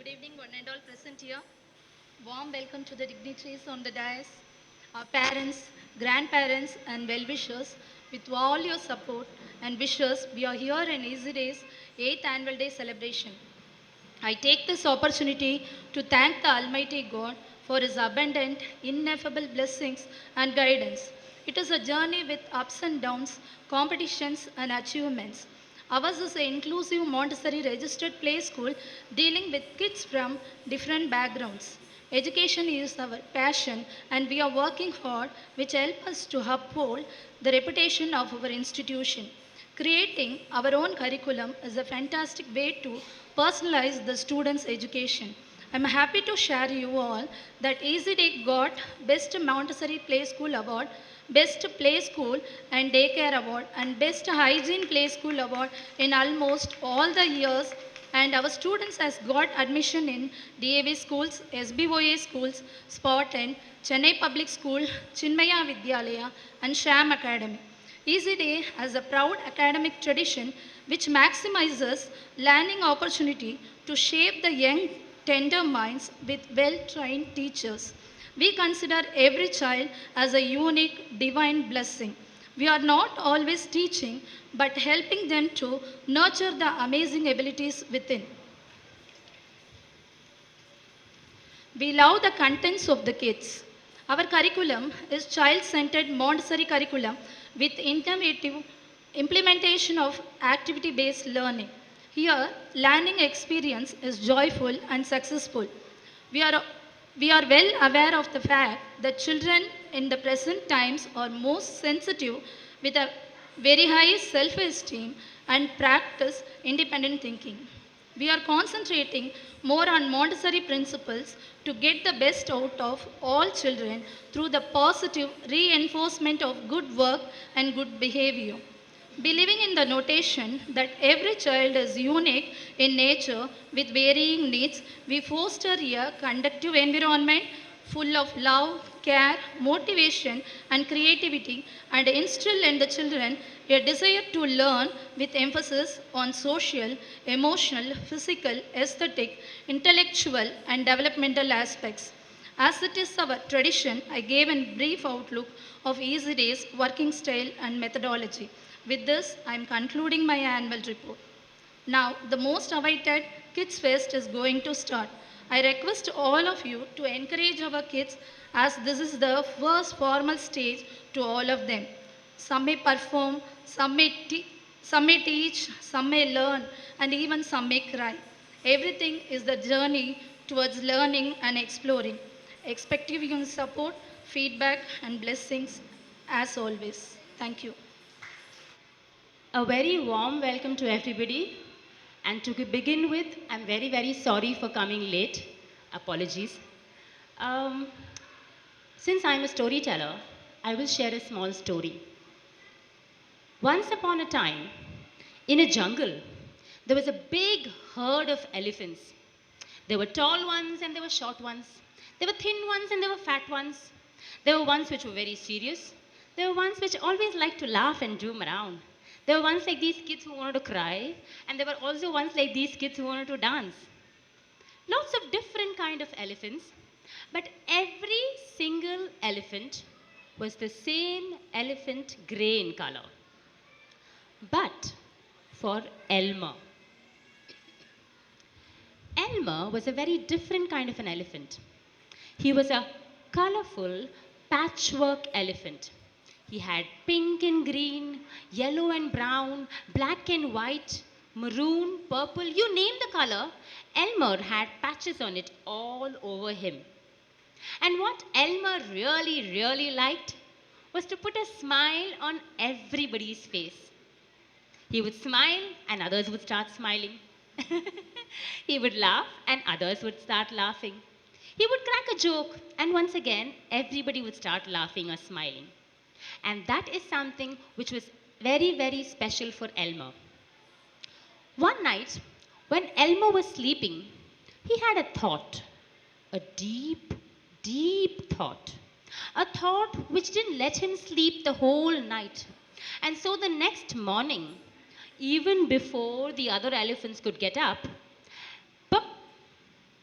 Good evening, one and all present here. Warm welcome to the dignitaries on the dais, our parents, grandparents, and well-wishers. With all your support and wishes, we are here in Easy Days 8th Annual Day celebration. I take this opportunity to thank the Almighty God for His abundant, ineffable blessings and guidance. It is a journey with ups and downs, competitions, and achievements. Ours is an inclusive Montessori registered play school dealing with kids from different backgrounds. Education is our passion, and we are working hard, which help us to uphold the reputation of our institution. Creating our own curriculum is a fantastic way to personalize the students' education. I'm happy to share you all that EasyDay got Best Montessori Play School Award, Best Play School and Daycare Award, and Best Hygiene Play School Award in almost all the years. And our students has got admission in DAV schools, SBOA schools, Spot and Chennai Public School, Chinmaya Vidyalaya, and Sham Academy. EasyDay has a proud academic tradition which maximizes learning opportunity to shape the young, tender minds with well-trained teachers. We consider every child as a unique divine blessing. We are not always teaching, but helping them to nurture the amazing abilities within. We love the contents of the kids. Our curriculum is child-centered Montessori curriculum with innovative implementation of activity-based learning. Here, learning experience is joyful and successful. We are, we are well aware of the fact that children in the present times are most sensitive with a very high self-esteem and practice independent thinking. We are concentrating more on Montessori principles to get the best out of all children through the positive reinforcement of good work and good behavior. Believing in the notation that every child is unique in nature with varying needs, we foster a conducive environment full of love, care, motivation, and creativity, and instill in the children a desire to learn with emphasis on social, emotional, physical, aesthetic, intellectual, and developmental aspects. As it is our tradition, I gave a brief outlook of Easy Day's working style and methodology. With this, I am concluding my annual report. Now, the most awaited Kids Fest is going to start. I request all of you to encourage our kids as this is the first formal stage to all of them. Some may perform, some may teach, some may learn, and even some may cry. Everything is the journey towards learning and exploring. Expecting your support, feedback, and blessings as always. Thank you. A very warm welcome to everybody. And to begin with, I'm very, very sorry for coming late. Apologies. Um, since I'm a storyteller, I will share a small story. Once upon a time, in a jungle, there was a big herd of elephants. There were tall ones and there were short ones. There were thin ones and there were fat ones. There were ones which were very serious. There were ones which always liked to laugh and zoom around. There were ones like these kids who wanted to cry, and there were also ones like these kids who wanted to dance. Lots of different kind of elephants, but every single elephant was the same elephant grey in color. But for Elmer. Elmer was a very different kind of an elephant. He was a colorful patchwork elephant. He had pink and green, yellow and brown, black and white, maroon, purple, you name the color, Elmer had patches on it all over him. And what Elmer really, really liked was to put a smile on everybody's face. He would smile and others would start smiling. He would laugh and others would start laughing. He would crack a joke and once again everybody would start laughing or smiling. And that is something which was very, very special for Elmer. One night, when Elmer was sleeping, he had a thought, a deep, deep thought. A thought which didn't let him sleep the whole night. And so the next morning, even before the other elephants could get up,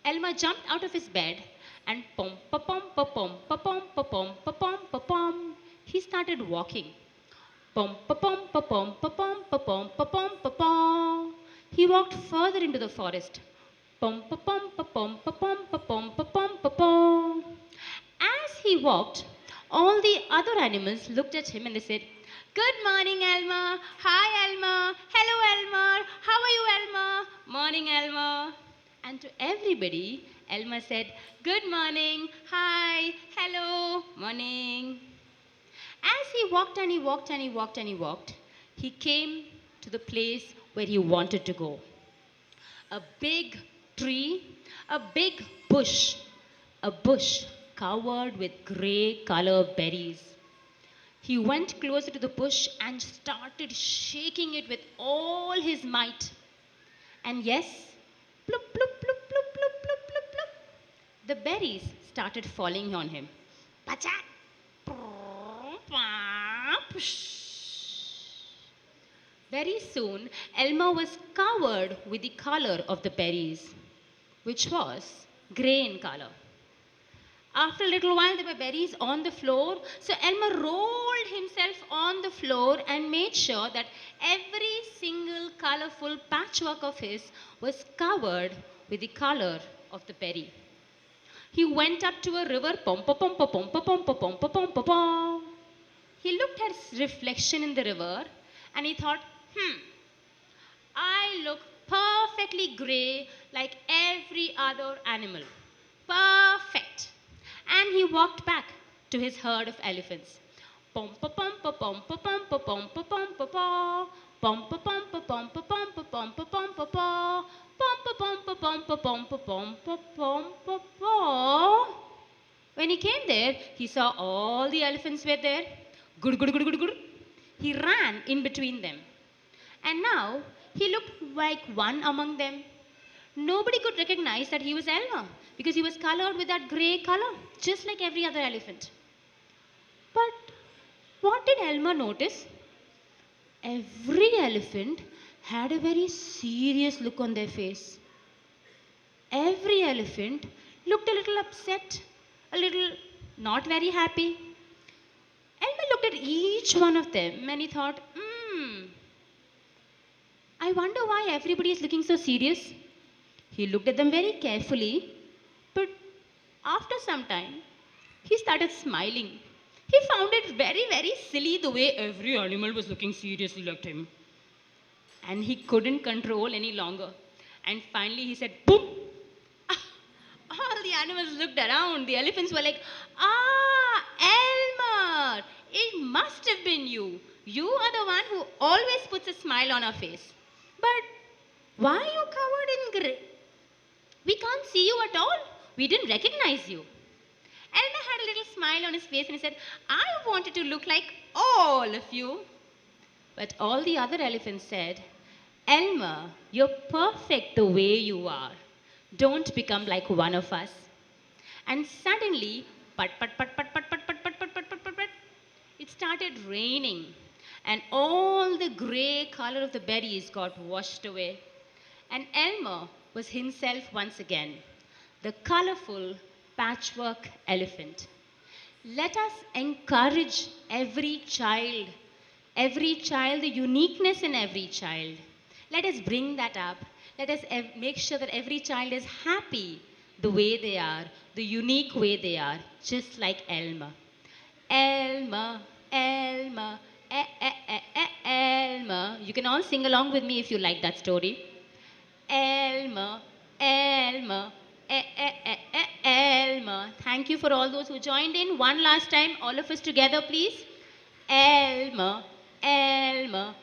Elmer jumped out of his bed and pom pa pom pa pom pa pom pa pom pa pom pa pom. He started walking. Pom pa pom pa pom pa pom pa pom pa pom pa pom. He walked further into the forest. Pom pa pom pa pom pa pom pa pom pa pom pa pom. As he walked, all the other animals looked at him and they said, "Good morning, Elmer. Hi, Elmer. Hello, Elmer. How are you, Elmer? Morning, Elmer." And to everybody, Elmer said, "Good morning. Hi. Hello. Morning." As he walked and he walked and he walked and he walked, he came to the place where he wanted to go. A big tree, a big bush covered with grey color berries. He went closer to the bush and started shaking it with all his might. And yes, plup, plup, plup, plup, plup, plup, plup, plup, the berries started falling on him. Pachak! Very soon, Elmer was covered with the color of the berries, which was grey in color. After a little while, there were berries on the floor. So Elmer rolled himself on the floor and made sure that every single colorful patchwork of his was covered with the color of the berry. He went up to a river. Pom pom pom pom pom pom pom pom pom pom. He looked at his reflection in the river and he thought, I look perfectly grey like every other animal. Perfect. And he walked back to his herd of elephants. Pom pa pom pa pom pa pom pa pom pa pom pa pom. Pom pa pom pa pom pa pom pa pom pa pom pa pom. Pom pa pom pa pom pa pom pa pom pa pom pa pom. When he came there, he saw all the elephants were there. Good, good, good, good, good. He ran in between them. And now he looked like one among them. Nobody could recognize that he was Elmer because he was colored with that grey color, just like every other elephant. But what did Elmer notice? Every elephant had a very serious look on their face. Every elephant looked a little upset, a little not very happy. Elmer looked at each one of them and he thought, I wonder why everybody is looking so serious. He looked at them very carefully, but after some time, he started smiling. He found it very, very silly the way every animal was looking seriously at him. And he couldn't control any longer. And finally he said, boom! All the animals looked around. The elephants were like, Elmer! It must have been you. You are the one who always puts a smile on our face. But why are you covered in grey? We can't see you at all. We didn't recognize you. Elmer had a little smile on his face and he said, I wanted to look like all of you. But all the other elephants said, Elmer, you're perfect the way you are. Don't become like one of us. And suddenly, it started raining. And all the grey color of the berries got washed away. And Elmer was himself once again, the colorful patchwork elephant. Let us encourage every child, the uniqueness in every child. Let us bring that up. Let us make sure that every child is happy the way they are, the unique way they are, just like Elmer. Elmer, Elmer, Elmer. You can all sing along with me if you like that story. Elmer, Elmer, Elmer. Thank you for all those who joined in. One last time, all of us together, please. Elmer, Elmer,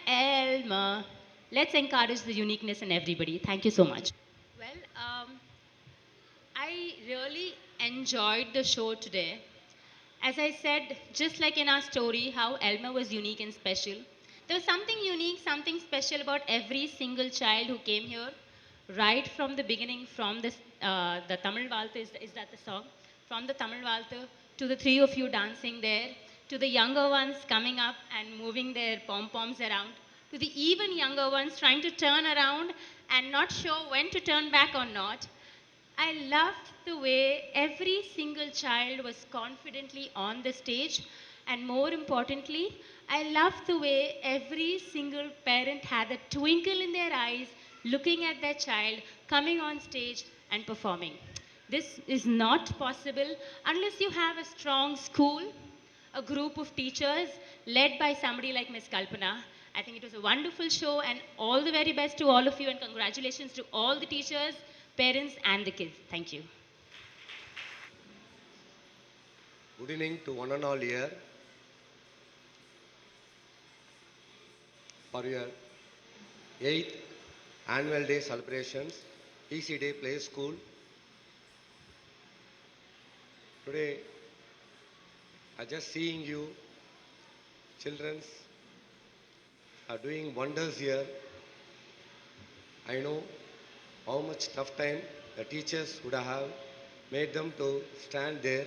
Elmer. Let's encourage the uniqueness in everybody. Thank you so much. Well, I really enjoyed the show today. As I said, just like in our story, how Elmer was unique and special. There was something unique, something special about every single child who came here, right from the beginning, from the Tamil Valtu, is that the song? From the Tamil Valtu to the three of you dancing there, to the younger ones coming up and moving their pom-poms around, to the even younger ones trying to turn around and not sure when to turn back or not. I loved the way every single child was confidently on the stage, and more importantly, I loved the way every single parent had a twinkle in their eyes looking at their child coming on stage and performing. This is not possible unless you have a strong school, a group of teachers led by somebody like Miss Kalpana. I think it was a wonderful show, and all the very best to all of you, and congratulations to all the teachers, parents, and the kids. Thank you. Good evening to one and all here for your 8th annual day celebrations, EAZY Day Play School. Today, I just seeing you, children are doing wonders here. I know how much tough time the teachers would have made them to stand there.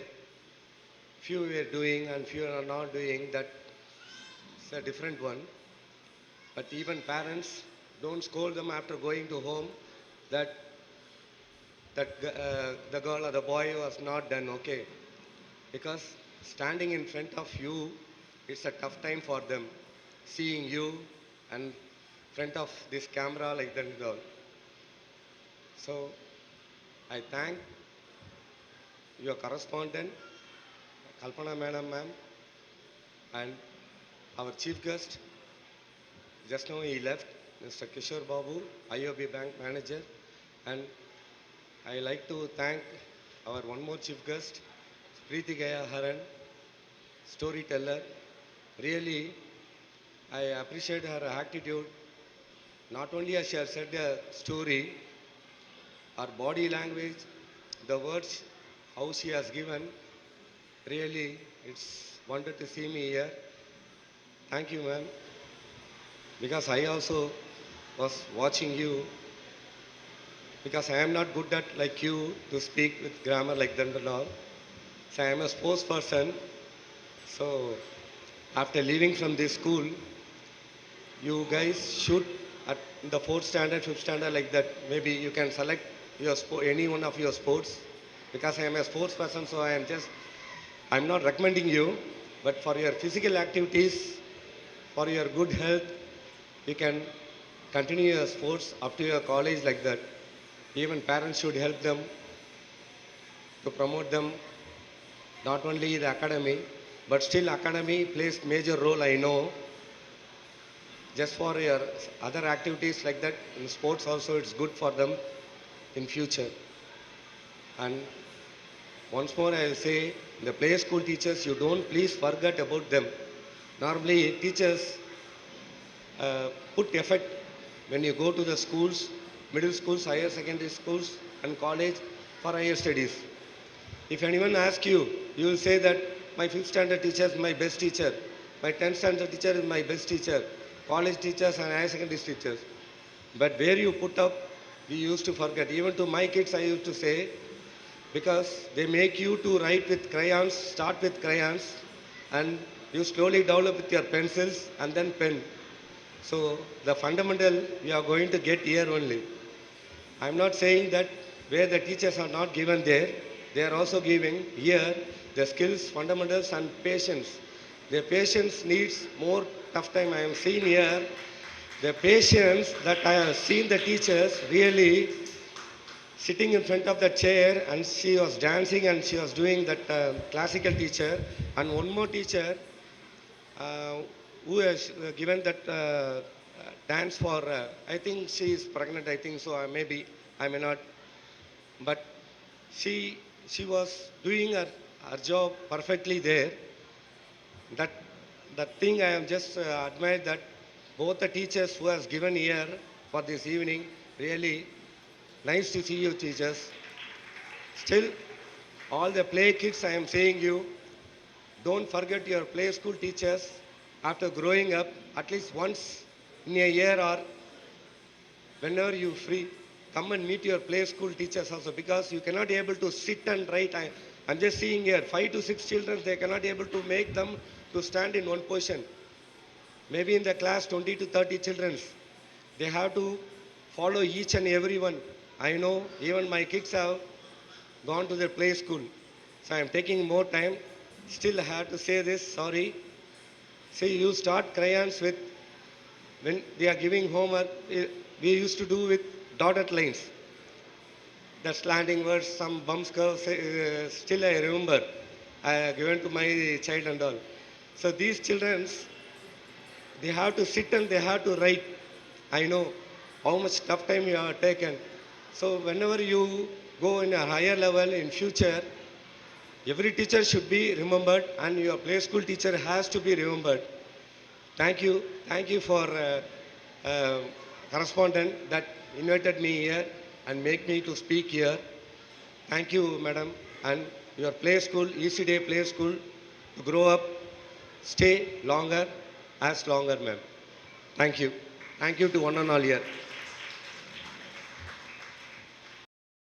Few were doing and few are not doing. That's a different one. But even parents don't scold them after going to home that the girl or the boy was not done okay, because standing in front of you, it's a tough time for them, seeing you and front of this camera like that and all. So I thank your correspondent, Kalpana Madam ma'am, and our chief guest. Just now he left, Mr. Kishore Babu, IOB Bank manager, and I like to thank our one more chief guest, Preeti Gaya Haran, storyteller. Really, I appreciate her attitude. Not only has she has said a story, her body language, the words, how she has given, really, it's wonder to see me here. Thank you, ma'am. Because I also was watching you, because I am not good at like you to speak with grammar like that and all. So I am a sports person. So after leaving from this school, you guys should at the fourth standard, fifth standard like that. Maybe you can select your any one of your sports. Because I am a sports person, so I'm not recommending you, but for your physical activities, for your good health, you can continue your sports up to your college like that. Even parents should help them to promote them, not only the academy, but still academy plays major role, I know. Just for your other activities like that, in sports also it's good for them in future. And once more I will say, the play school teachers, you don't please forget about them. Normally teachers put effort when you go to the schools, middle schools, higher secondary schools and college for higher studies. If anyone asks you, you will say that my 5th standard teacher is my best teacher, my 10th standard teacher is my best teacher, college teachers and higher secondary teachers. But where you put up, we used to forget. Even to my kids I used to say, because they make you to write with crayons, start with crayons, and you slowly develop with your pencils and then pen. So the fundamental we are going to get here only. I'm not saying that where the teachers are not given there, they are also giving here the skills, fundamentals and patience. The patience needs more tough time. I am seeing here the patience that I have seen the teachers really sitting in front of the chair, and she was dancing and she was doing that classical teacher, and one more teacher uh, who has given that dance for I think she is pregnant, I think so, maybe I may not, but she she was doing her job perfectly there. That that thing I am just admired that both the teachers who has given here for this evening, really nice to see you teachers. Still, all the play kids, I am saying you, don't forget your play school teachers after growing up, at least once in a year or whenever you free, come and meet your play school teachers also, because you cannot be able to sit and write. I'm just seeing here 5 to 6 children, they cannot be able to make them to stand in one position. Maybe in the class 20 to 30 children, they have to follow each and every one. I know even my kids have gone to their play school. So I am taking more time. Still I have to say this, sorry. See, you start crayons with, when they are giving homework, we used to do with dotted lines. The slanting words, some bumps curves, still I remember. I have given to my child and all. So these children, they have to sit and they have to write. I know how much tough time you have taken. So whenever you go in a higher level in future, every teacher should be remembered and your play school teacher has to be remembered. Thank you for correspondent that invited me here and make me to speak here. Thank you, madam, and your play school, EC Day Play School, to grow up, stay longer, as longer, ma'am. Thank you. Thank you to one and all here.